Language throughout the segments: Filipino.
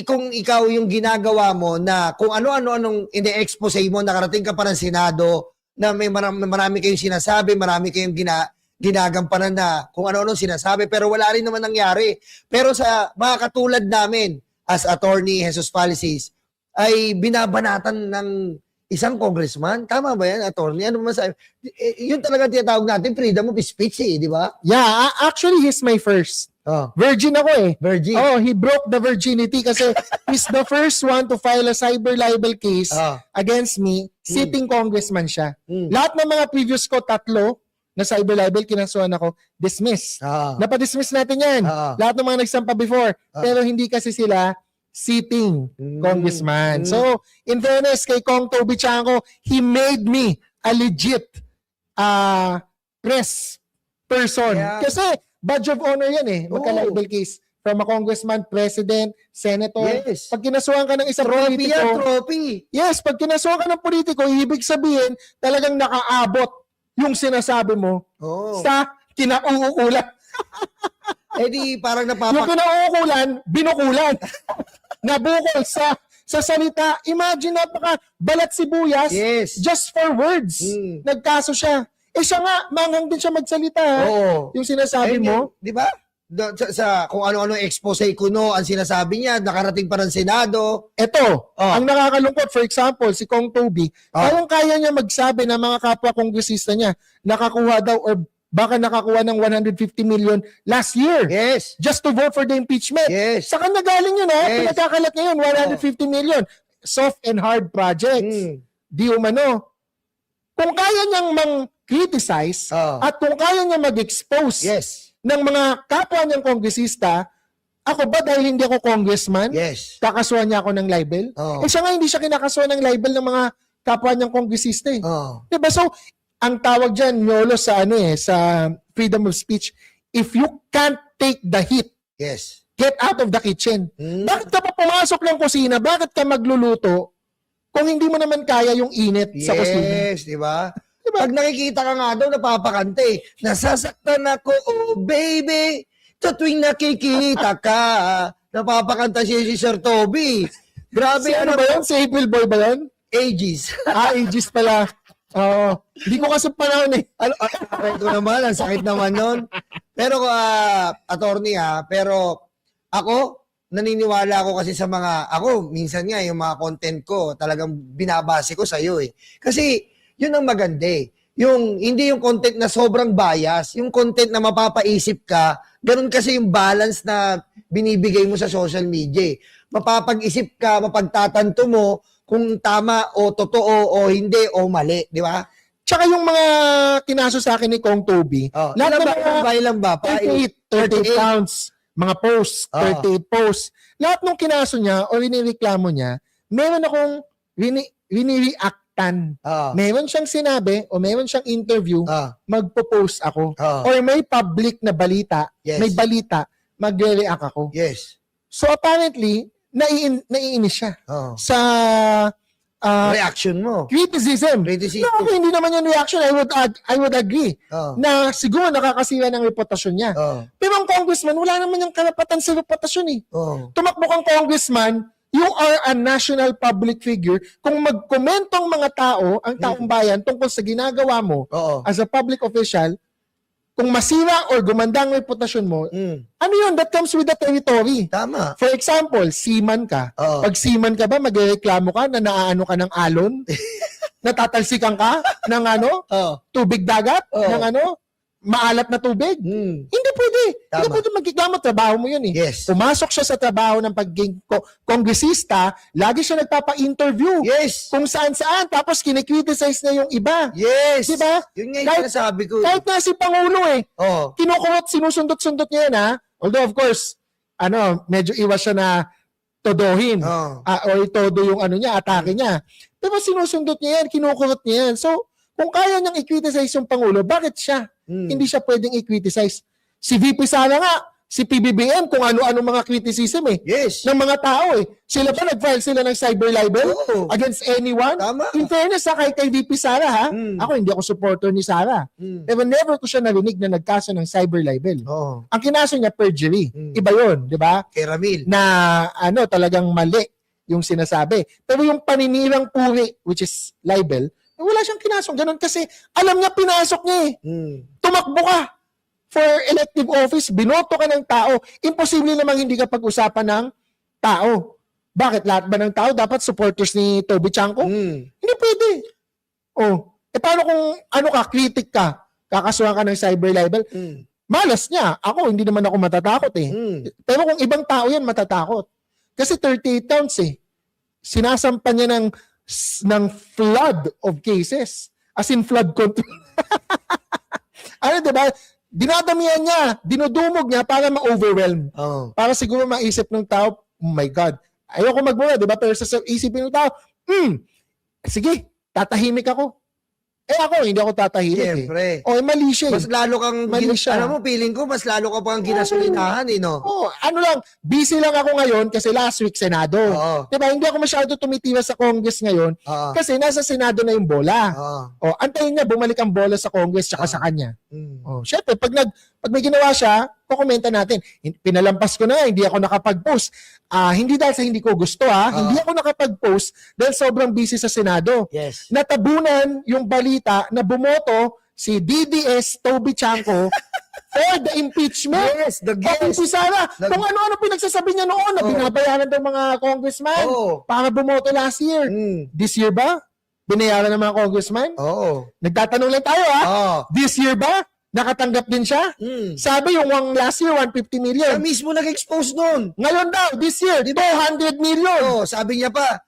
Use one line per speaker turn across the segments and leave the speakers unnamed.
kung ikaw yung ginagawa mo na kung ano-ano-anong ine-expose mo, nakarating ka pa ng Senado, na may marami kayong sinasabi, marami kayong ginagampanan na kung ano-ano sinasabi, pero wala rin naman nangyari. Pero sa mga katulad namin, as Attorney Jesus Policies, ay binabanatan ng isang congressman. Tama ba yan, attorney? Ano masabi? Yun talaga tinatawag natin, freedom of speech di ba?
Yeah, actually, he's my first. Virgin ako eh.
Virgin.
Oh, he broke the virginity kasi he's the first one to file a cyber libel case against me, sitting congressman siya. Lahat ng mga previous ko, 3 na cyber libel, kinasuhan ako, dismiss. Napadismiss natin yan. Lahat ng mga nagsampa before. Pero hindi kasi sila sitting congressman. So, in fairness kay Kong Toby Chanco, he made me a legit press person. Kasi badge of honor yan eh. Magka-libel case. From a congressman, president, senator.
Yes.
Pag kinasuhan ka ng isang politiko.
Trophy.
Yes, pag kinasuhan ka ng politiko, ibig sabihin, talagang nakaabot yung sinasabi mo sa kinauukulan.
Di parang
Yung kinauukulan, binukulan. Nabukol sa salita. Imagine napaka balat sibuyas just for words. Nagkaso siya. Siya nga, manghang din siya magsalita. Yung sinasabi mo.
Di ba? Sa kung ano-ano expose kuno ang sinasabi niya, nakarating pa ng Senado.
Ito, ang nakakalungkot, for example, si Kong Toby, kaya niya magsabi ng mga kapwa kongresista niya, nakakuha daw or baka nakakuha ng 150 million last year.
Yes.
Just to vote for the impeachment.
Yes.
Saka nagaling yun pinagkakalat ngayon, 150 million. Soft and hard projects. Di umano. Kung kaya niyang mang-criticize at kung kaya niyang mag-expose ng mga kapwa niyang kongresista, ako ba dahil hindi ako congressman, kakasuhan niya ako ng libel? Siya nga hindi siya kinakasuhan ng libel ng mga kapwa niyang kongresista Diba? So, ang tawag dyan, Yolo, sa sa freedom of speech, if you can't take the heat, get out of the kitchen. Bakit ka pa pumasok ng kusina? Bakit ka magluluto kung hindi mo naman kaya yung init sa kusina?
Di ba? Pag nakikita ka nga daw, napapakante. Nasasaktan ako, oh baby, tuwing nakikita ka. Napapakanta siya si Sir Toby. Grabe.
Ano ba yun? Si April Boy ba yun?
Aegis.
Aegis pala. Hindi ko kasi panahon eh.
Ito naman, ang sakit naman nun. Pero, attorney pero ako, naniniwala ako kasi sa minsan nga, yung mga content ko, talagang binabase ko sa'yo Kasi, yun ang maganda hindi yung content na sobrang bias, yung content na mapapaisip ka, ganun kasi yung balance na binibigay mo sa social media. Mapapag-isip ka, mapagtatanto mo, kung tama o totoo o hindi o mali, di ba?
Tsaka yung mga kinaso sa akin ni Kong Toby, lahat ng mga
ilan ba?
38 counts, mga posts, 38 posts. Lahat ng kinaso niya o rinireklamo niya, meron akong rinireactan. Meron siyang sinabi o meron siyang interview, magpo-post ako. Or may public na balita, may balita, magre-react ako. So apparently, naiinis siya sa
reaction mo.
Criticism. No, hindi naman yung reaction. I would agree na siguro nakakasira ng reputasyon niya. Pero ang congressman, wala naman yung karapatan sa reputasyon Tumakbo kang congressman, you are a national public figure. Kung magkomentong mga tao, ang taong bayan, tungkol sa ginagawa mo as a public official, kung masira or gumanda ang reputasyon mo, ano yun? That comes with the territory.
Tama.
For example, seaman ka. Pag seaman ka ba, magreklamo ka na naaano ka ng alon? Natatalsikan ka ng tubig dagat? Ng maalat na tubig? Hindi pwede. Hindi pwede magkikamot. Trabaho mo yun Pumasok siya sa trabaho ng pagiging kongresista, lagi siya nagpapa-interview. Kung saan-saan. Tapos kinikriticize na yung iba. Diba?
Yun nga yung sinasabi ko.
Kahit na si Pangulo kinukurot, sinusundot-sundot niya yan Although of course, medyo iwas siya na todohin. O itodo yung niya, atake niya. Pero sinusundot niya yan, kinukurot niya yan. So, kung kaya niyang i-criticize yung Pangulo, bakit siya? Hindi siya pwedeng i-criticize. Si VP Sara nga, si PBBM kung ano-ano mga criticism
Yes.
ng mga tao Sila ba nag-file sila ng cyber libel
Oo.
against anyone?
Tama.
In fairness kahit kay VP Sara ako hindi ako supporter ni Sara. Pero never ko siya narinig na nagkaso ng cyber libel.
Oo.
Ang kinaso niya perjury. Iba 'yon, 'di ba?
Kay Ramil.
Na talagang mali yung sinasabi. Pero yung paninirang puri which is libel, wala siyang kinasong ganun kasi alam niya pinasok niya Tumakbo ka for elective office, binoto ka ng tao, imposible namang hindi ka pag-usapan ng tao. Bakit? Lahat ba ng tao dapat supporters ni Toby Chanko? Hindi pwede. Paano kung critic ka, kakasuhan ka ng cyber libel? Malas niya. Ako, hindi naman ako matatakot Pero kung ibang tao yan, matatakot. Kasi 38 counts Sinasampa niya ng flood of cases. As in flood control. Diba? Dinadamihan niya, dinudumog niya para ma-overwhelm. Para siguro maisip ng tao, oh my God, ayoko magmura, di ba? Pero sa isipin ng tao, sige, tatahimik ako. Ako, hindi ako tatahimik
Siyempre.
mali siya
Mas lalo kang,
Mali siya.
alam mo, feeling ko, mas lalo ka pang ginasolinahan no?
Busy lang ako ngayon kasi last week Senado.
Oo.
Diba? Hindi ako masyado tumitira sa Congress ngayon kasi nasa Senado na yung bola. Antayin niya, bumalik ang bola sa Congress tsaka sa kanya. Syempre, pag may ginawa siya, kukomenta natin. Pinalampas ko na, hindi ako nakapag-post. Hindi dahil sa hindi ko gusto, hindi ako nakapag-post dahil sobrang busy sa Senado.
Yes.
Natabunan yung balita na bumoto si DDS Toby Chanko for the impeachment.
Yes, the
Si Sara, kung ano-ano pinagsasabi niya noon na binabayaran ng mga congressman para bumoto last year. This year ba? Binayaran ng mga congressman? Nagtatanong lang tayo This year ba? Nakatanggap din siya? Sabi yung last year, 150 million.
Siya mismo nag-expose nun.
Ngayon daw, this year, 200 million.
Sabi niya pa,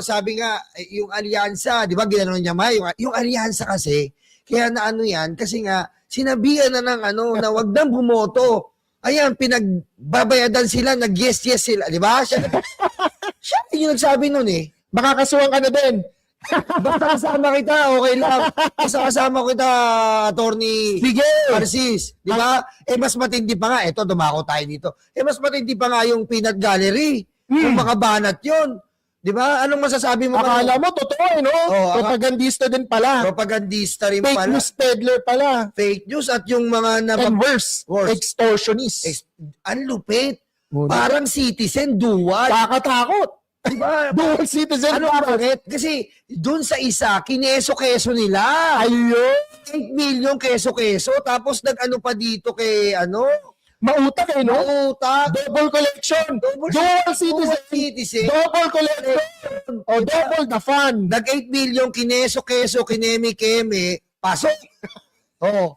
sabi nga, yung alyansa, di ba, ginanon niya yung alyansa kasi, kaya na yan, kasi nga, sinabihan na ng na wag nang bumoto. Ayan, pinagbabayadan sila, nag-yes sila, di ba? Siya yung nagsabi nun
Makakasuhan ka na din.
Basta kasama kita, okay lang. Basta kasama kita, Attorney Narcis. Di ba? Mas matindi pa nga. Ito, dumako tayo dito. Mas matindi pa nga yung peanut gallery. Kung makabanat yun. Di ba? Anong masasabi mo?
Akala mo, totoo no? Propagandista din pala.
Propagandista rin
Fake
pala.
news peddler pala.
Fake news at yung mga...
And worse. Extortionist.
Ang lupit. Parang citizen, dual.
Kakatakot.
Diba?
Dual citizen.
Bakit? Kasi doon sa isa, kineso-keso nila.
Ayun.
8 million keso-keso. Tapos nag-ano pa dito kay
Mautak no?
Mautak.
Double collection. Dual citizen. Double collection. Double the fund.
Nag 8 million kineso-keso, kinemi-keme. Pasok.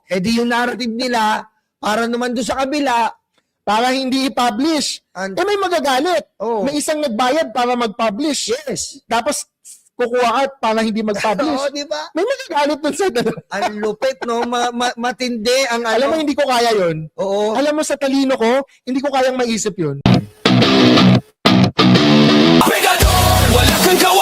Di yung narrative nila, para naman doon sa kabila,
para hindi i-publish. May magagalit. May isang nagbayad para mag-publish.
Yes.
Tapos, kukuha ka para hindi mag-publish.
Diba?
May magagalit dun sa
Ang lupit, no? Matindi ang
Alam mo, hindi ko kaya yun.
Oo.
Alam mo, sa talino ko, hindi ko kayang maisip yun.
Wala kang gawa.